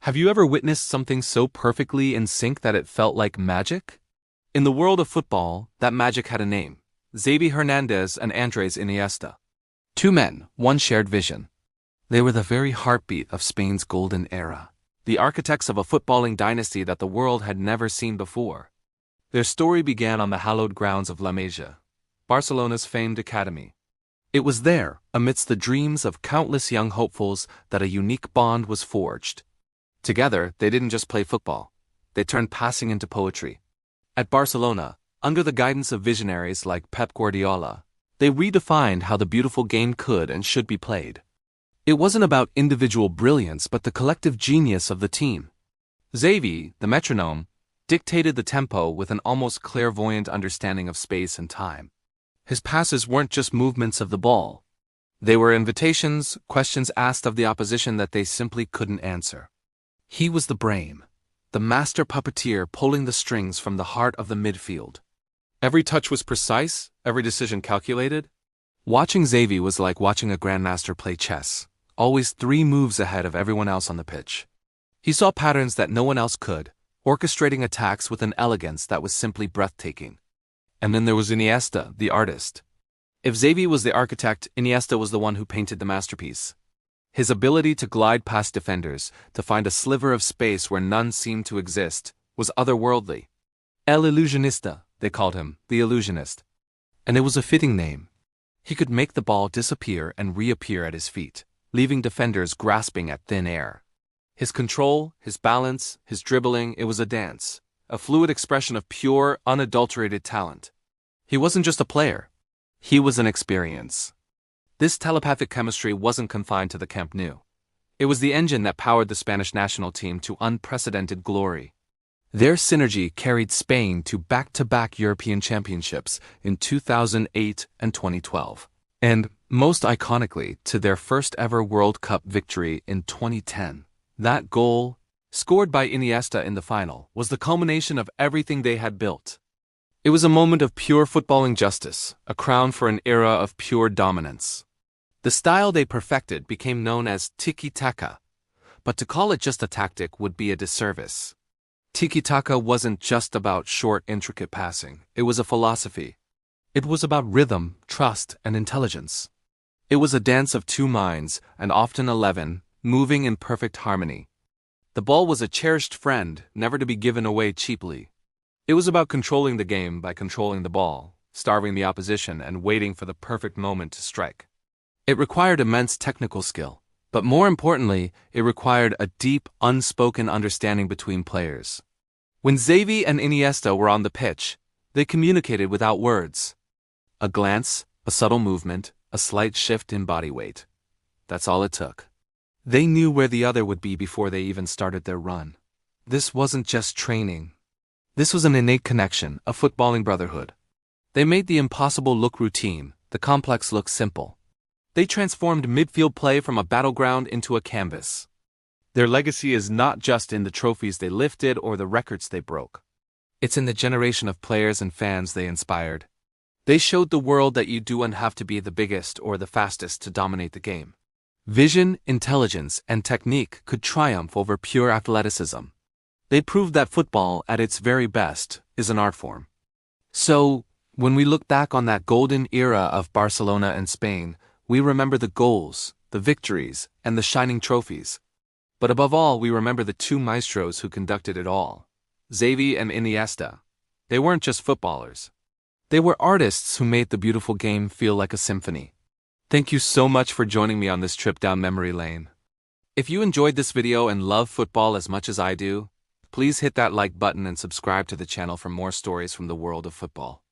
Have you ever witnessed something so perfectly in sync that it felt like magic? In the world of football, that magic had a name: Xavi Hernández and Andrés Iniesta. Two men, one shared vision. They were the very heartbeat of Spain's golden era, the architects of a footballing dynasty that the world had never seen before. Their story began on the hallowed grounds of La Masia, Barcelona's famed academy. It was there, amidst the dreams of countless young hopefuls, that a unique bond was forged. Together, they didn't just play football. They turned passing into poetry. At Barcelona, under the guidance of visionaries like Pep Guardiola, they redefined how the beautiful game could and should be played. It wasn't about individual brilliance but the collective genius of the team. Xavi, the metronome, dictated the tempo with an almost clairvoyant understanding of space and time. His passes weren't just movements of the ball. They were invitations, questions asked of the opposition that they simply couldn't answer. He was the brain, the master puppeteer pulling the strings from the heart of the midfield. Every touch was precise, every decision calculated. Watching Xavi was like watching a grandmaster play chess, always 3 moves ahead of everyone else on the pitch. He saw patterns that no one else could, orchestrating attacks with an elegance that was simply breathtaking. And then there was Iniesta, the artist. If Xavi was the architect, Iniesta was the one who painted the masterpiece. His ability to glide past defenders, to find a sliver of space where none seemed to exist, was otherworldly. El Illusionista, they called him, the illusionist. And it was a fitting name. He could make the ball disappear and reappear at his feet, leaving defenders grasping at thin air. His control, his balance, his dribbling, it was a dance, a fluid expression of pure, unadulterated talent. He wasn't just a player. He was an experience. This telepathic chemistry wasn't confined to the Camp Nou. It was the engine that powered the Spanish national team to unprecedented glory. Their synergy carried Spain to back-to-back European championships in 2008 and 2012. And, most iconically, to their first-ever World Cup victory in 2010. That goal, scored by Iniesta in the final, was the culmination of everything they had built. It was a moment of pure footballing justice, a crown for an era of pure dominance. The style they perfected became known as tiki-taka, but to call it just a tactic would be a disservice. Tiki-taka wasn't just about short, intricate passing. It was a philosophy. It was about rhythm, trust, and intelligence. It was a dance of 2 minds, and often 11, moving in perfect harmony. The ball was a cherished friend, never to be given away cheaply. It was about controlling the game by controlling the ball, starving the opposition, and waiting for the perfect moment to strike. It required immense technical skill, but more importantly, it required a deep, unspoken understanding between players. When Xavi and Iniesta were on the pitch, they communicated without words. A glance, a subtle movement, a slight shift in body weight. That's all it took. They knew where the other would be before they even started their run. This wasn't just training. This was an innate connection, a footballing brotherhood. They made the impossible look routine, the complex look simple. They transformed midfield play from a battleground into a canvas. Their legacy is not just in the trophies they lifted or the records they broke. It's in the generation of players and fans they inspired. They showed the world that you don't have to be the biggest or the fastest to dominate the game. Vision, intelligence, and technique could triumph over pure athleticism. They proved that football, at its very best, is an art form. So, when we look back on that golden era of Barcelona and Spain, we remember the goals, the victories, and the shining trophies. But above all, we remember the 2 maestros who conducted it all, Xavi and Iniesta. They weren't just footballers. They were artists who made the beautiful game feel like a symphony. Thank you so much for joining me on this trip down memory lane. If you enjoyed this video and love football as much as I do, please hit that like button and subscribe to the channel for more stories from the world of football.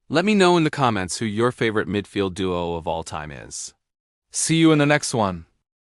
Let me know in the comments who your favorite midfield duo of all time is. See you in the next one.